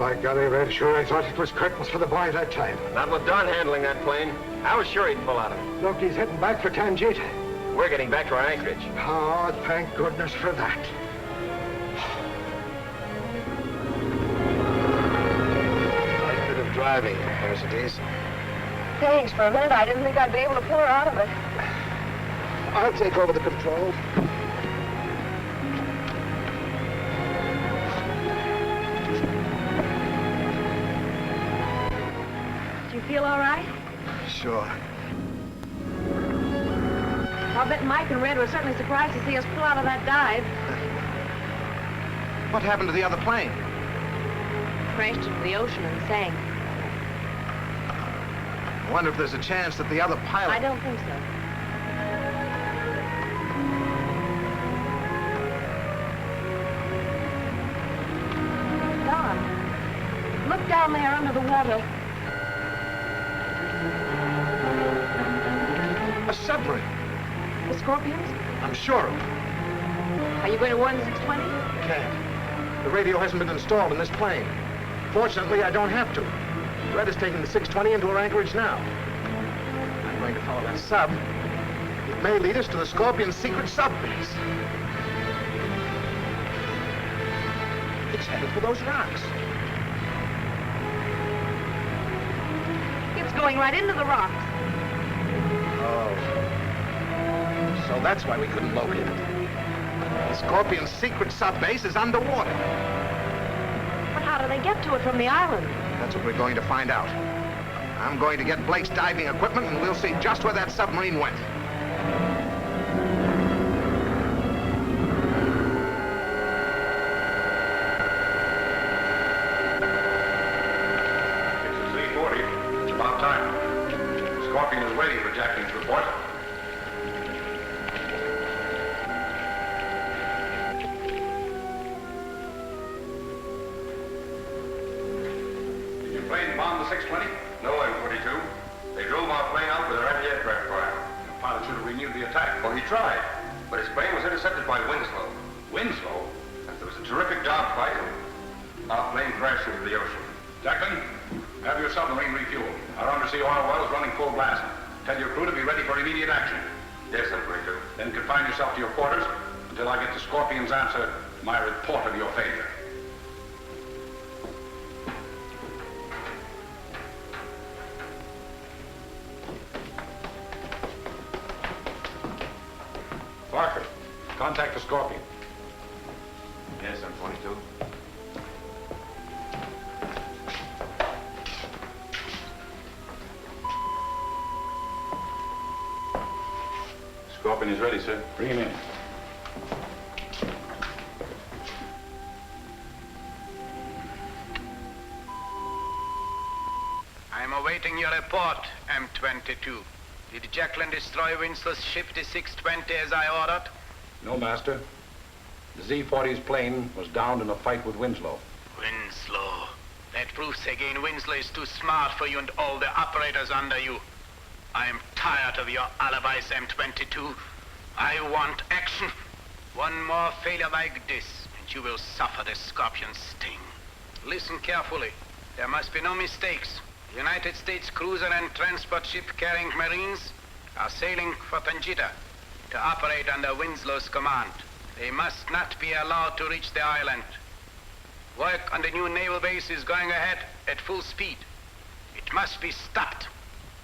By golly, Red, sure I thought it was curtains for the boy that time. Not with Don handling that plane. I was sure he'd pull out of it. Look, he's heading back for Tangita. We're getting back to our anchorage. Oh, thank goodness for that. Nice bit of driving, Mercedes. Thanks. For a minute, I didn't think I'd be able to pull her out of it. I'll take over the controls. Do you feel all right? Sure. I'll bet Mike and Red were certainly surprised to see us pull out of that dive. What happened to the other plane? Crashed into the ocean and sank. I wonder if there's a chance that the other pilot... I don't think so. Don, look down there under the water. A submarine. The Scorpions? I'm sure of it. Are you going to warn the 620? Can't. The radio hasn't been installed in this plane. Fortunately, I don't have to. Red is taking the 620 into her anchorage now. I'm going to follow that sub. It may lead us to the Scorpion's secret sub base. It's headed for those rocks. It's going right into the rocks. Oh. So that's why we couldn't locate it. The Scorpion's secret sub base is underwater. But how do they get to it from the island? That's what we're going to find out. I'm going to get Blake's diving equipment, and we'll see just where that submarine went. It's 3:40. It's about time. Scorpion is waiting for Jacklin's report. Plane bombed the 620? No, M42. They drove our plane out with their anti-aircraft fire. The pilot should have renewed the attack. Well, he tried, but his plane was intercepted by Winslow. Winslow? There was a terrific dogfight, and our plane crashed into the ocean. Jacklin, have your submarine refueled. Our undersea oil well is running full blast. Tell your crew to be ready for immediate action. Yes, M42. Then confine yourself to your quarters until I get the Scorpion's answer to my report of your failure. Barker, contact the Scorpion. Yes, M42. Scorpion is ready, sir. Bring him in. I'm awaiting your report, M22. Did Jacklin destroy Winslow's ship, the 620, as I ordered? No, Master. The Z-40's plane was downed in a fight with Winslow. Winslow. That proves again Winslow is too smart for you and all the operators under you. I am tired of your alibis, M22. I want action. One more failure like this, and you will suffer the Scorpion's sting. Listen carefully. There must be no mistakes. The United States cruiser and transport ship carrying Marines are sailing for Tangita to operate under Winslow's command. They must not be allowed to reach the island. Work on the new naval base is going ahead at full speed. It must be stopped.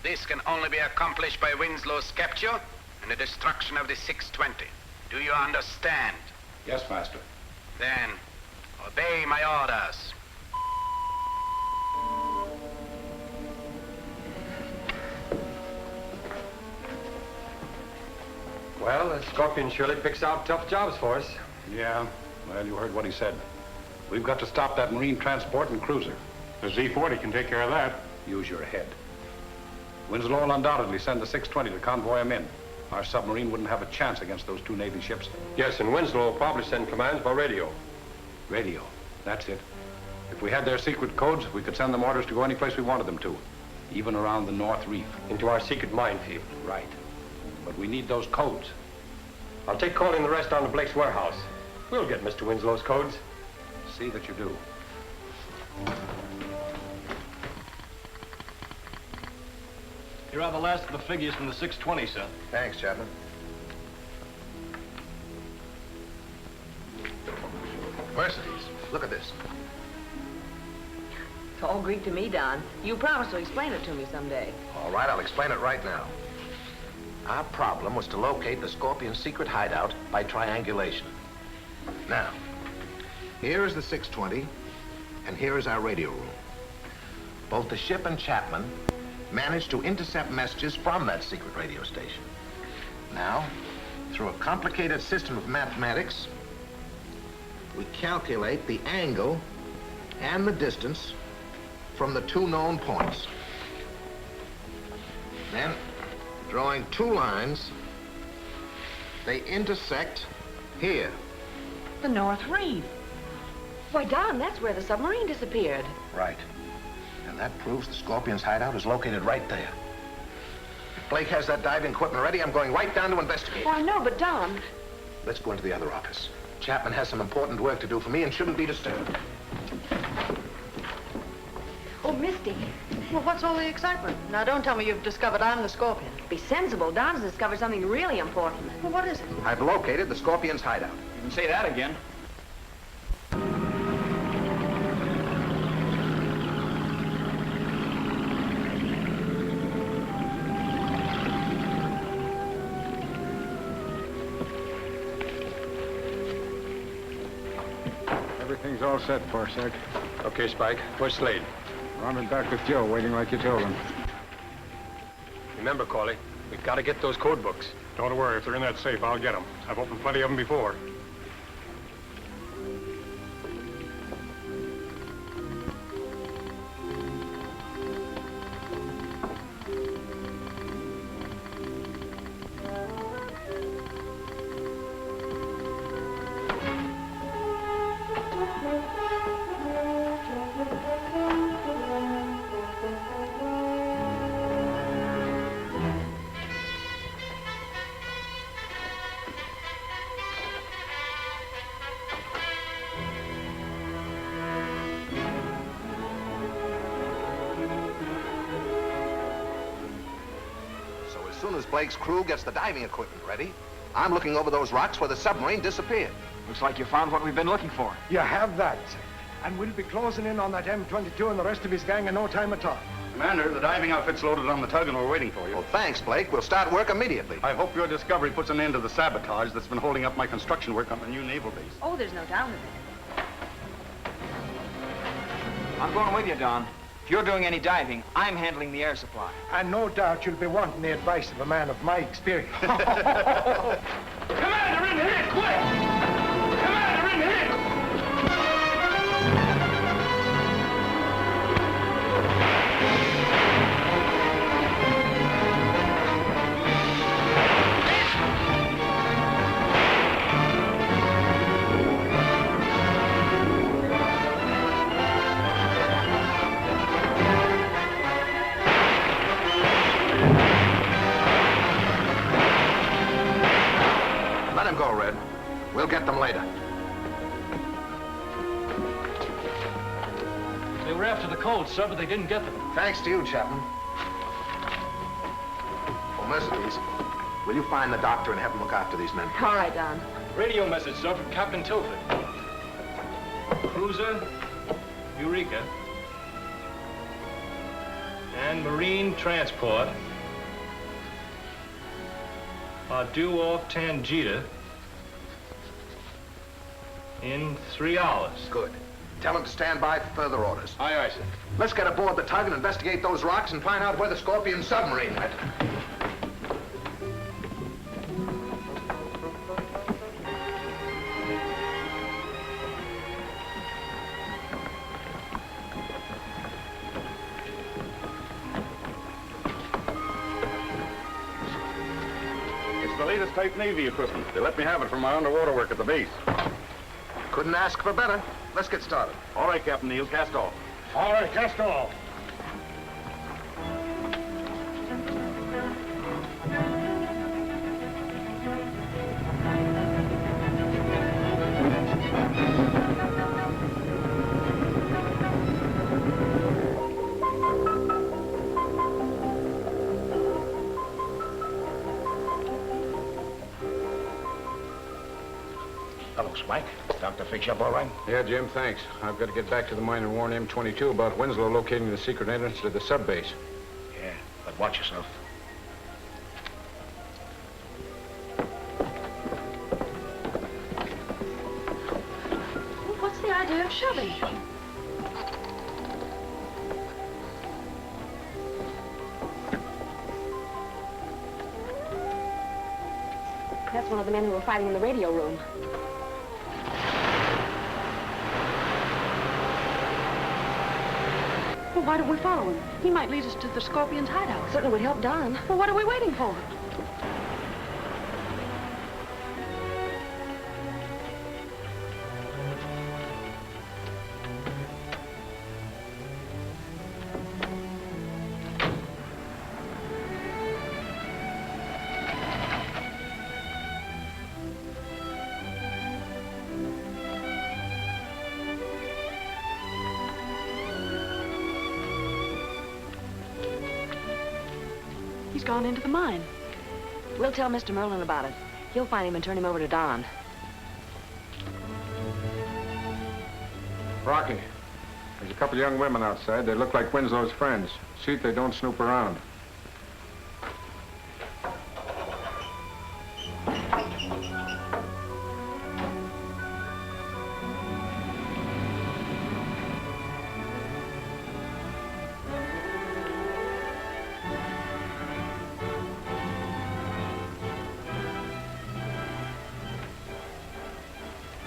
This can only be accomplished by Winslow's capture and the destruction of the 620. Do you understand? Yes, Master. Then, obey my orders. Well, the Scorpion surely picks out tough jobs for us. Yeah, well, you heard what he said. We've got to stop that marine transport and cruiser. The Z-40 can take care of that. Use your head. Winslow will undoubtedly send the 620 to convoy him in. Our submarine wouldn't have a chance against those two Navy ships. Yes, and Winslow will probably send commands by radio. Radio, that's it. If we had their secret codes, we could send them orders to go any place we wanted them to, even around the North Reef. Into our secret minefield. Right. But we need those codes. I'll take calling the rest down to Blake's warehouse. We'll get Mr. Winslow's codes. See that you do. Here are the last of the figures from the 620, sir. Thanks, Chapman. Mercedes, look at this. It's all Greek to me, Don. You promised to explain it to me someday. All right, I'll explain it right now. Our problem was to locate the Scorpion's secret hideout by triangulation. Now, here is the 620, and here is our radio room. Both the ship and Chapman managed to intercept messages from that secret radio station. Now, through a complicated system of mathematics, we calculate the angle and the distance from the two known points. Then, drawing two lines, they intersect here. The North Reef. Why, Don, that's where the submarine disappeared. Right. And that proves the Scorpion's hideout is located right there. If Blake has that diving equipment ready, I'm going right down to investigate. Well, I know, but Don... Let's go into the other office. Chapman has some important work to do for me and shouldn't be disturbed. Oh, Misty. Well, what's all the excitement? Now, don't tell me you've discovered I'm the Scorpion. Be sensible. Don's discovered something really important. Well, what is it? I've located the Scorpion's hideout. You can say that again. Everything's all set, Forsyth. Okay, Spike. Where's Slade? Ron and back with Joe, waiting like you told him. Remember, Corley, we've got to get those code books. Don't worry, if they're in that safe, I'll get them. I've opened plenty of them before. As soon as Blake's crew gets the diving equipment ready, I'm looking over those rocks where the submarine disappeared. Looks like you found what we've been looking for. You have that, sir. And we'll be closing in on that M22 and the rest of his gang in no time at all. Commander, the diving outfit's loaded on the tug and we're waiting for you. Well, thanks, Blake. We'll start work immediately. I hope your discovery puts an end to the sabotage that's been holding up my construction work on the new naval base. Oh, there's no doubt of it. I'm going with you, Don. If you're doing any diving, I'm handling the air supply. And no doubt you'll be wanting the advice of a man of my experience. Commander, in here, quick! Commander, in here! Let him go, Red. We'll get them later. They were after the codes, sir, but they didn't get them. Thanks to you, Chapman. Oh, Mercedes, will you find the doctor and have him look after these men? All right, Don. Radio message, sir, from Captain Tilford. Cruiser, Eureka, and Marine Transport are due off Tangita in 3 hours. Good. Tell him to stand by for further orders. Aye, aye, sir. Let's get aboard the tug and investigate those rocks and find out where the Scorpion submarine went. It's the latest type Navy equipment. They let me have it for my underwater work at the base. Couldn't ask for better. Let's get started. All right, Captain Neal, cast off. All right, cast off. Hello, Spike. Doctor fix you up all right? Yeah, Jim, thanks. I've got to get back to the mine and warn M22 about Winslow locating the secret entrance to the sub-base. Yeah, but watch yourself. What's the idea of shoving? That's one of the men who were fighting in the radio room. Well, why don't we follow him? He might lead us to the Scorpion's hideout. Certainly would help Don. Well, what are we waiting for? He's gone into the mine. We'll tell Mr. Merlin about it. He'll find him and turn him over to Don. Rocky, there's a couple young women outside. They look like Winslow's friends. See if they don't snoop around.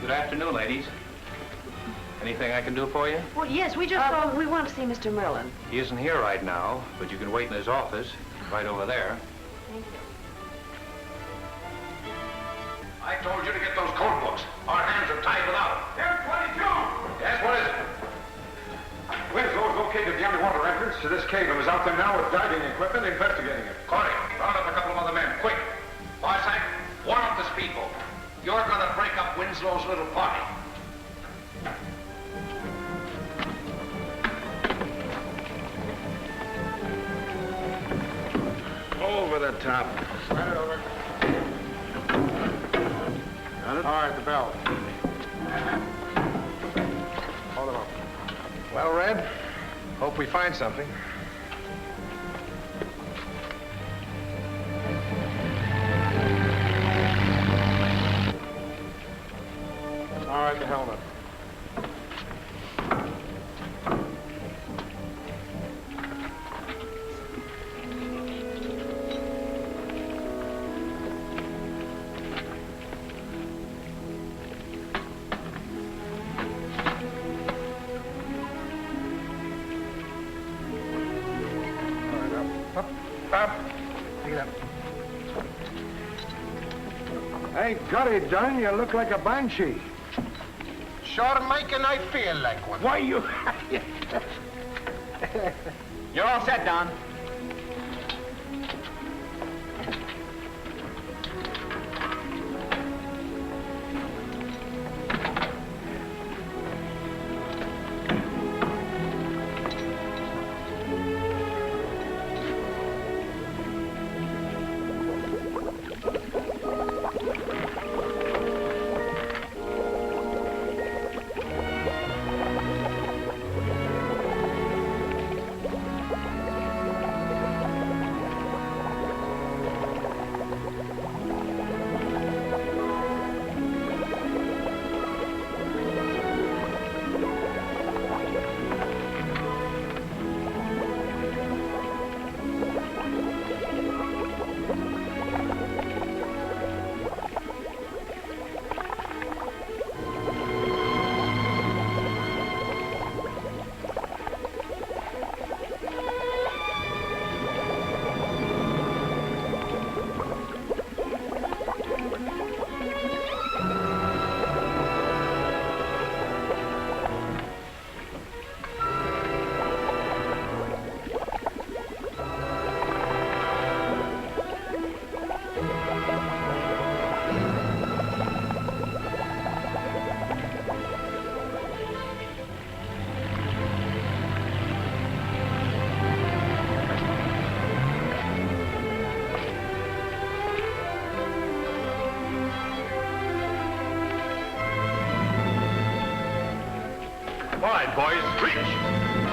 Good afternoon, ladies. Anything I can do for you? Well, yes, we just We want to see Mr. Merlin. He isn't here right now, but you can wait in his office, right over there. Thank you. I told you to get those code books. Our hands are tied without them. M22! Yes, what is it? Winslow's located the underwater entrance to this cave and is out there now with diving equipment investigating it. Corey, round up a couple of other men, quick. Forsyth, warn up the speedboat. You're gonna break up Winslow's little party. Over the top. Slide it over. Got it? All right, the bell. Hold him up. Well, Red, hope we find something. All right, the helmet. Up, up. Pick it up. Hey, got it done. You look like a banshee. Sure making I feel like one. Why, you... You're all set, Don. wide, boys. Reach!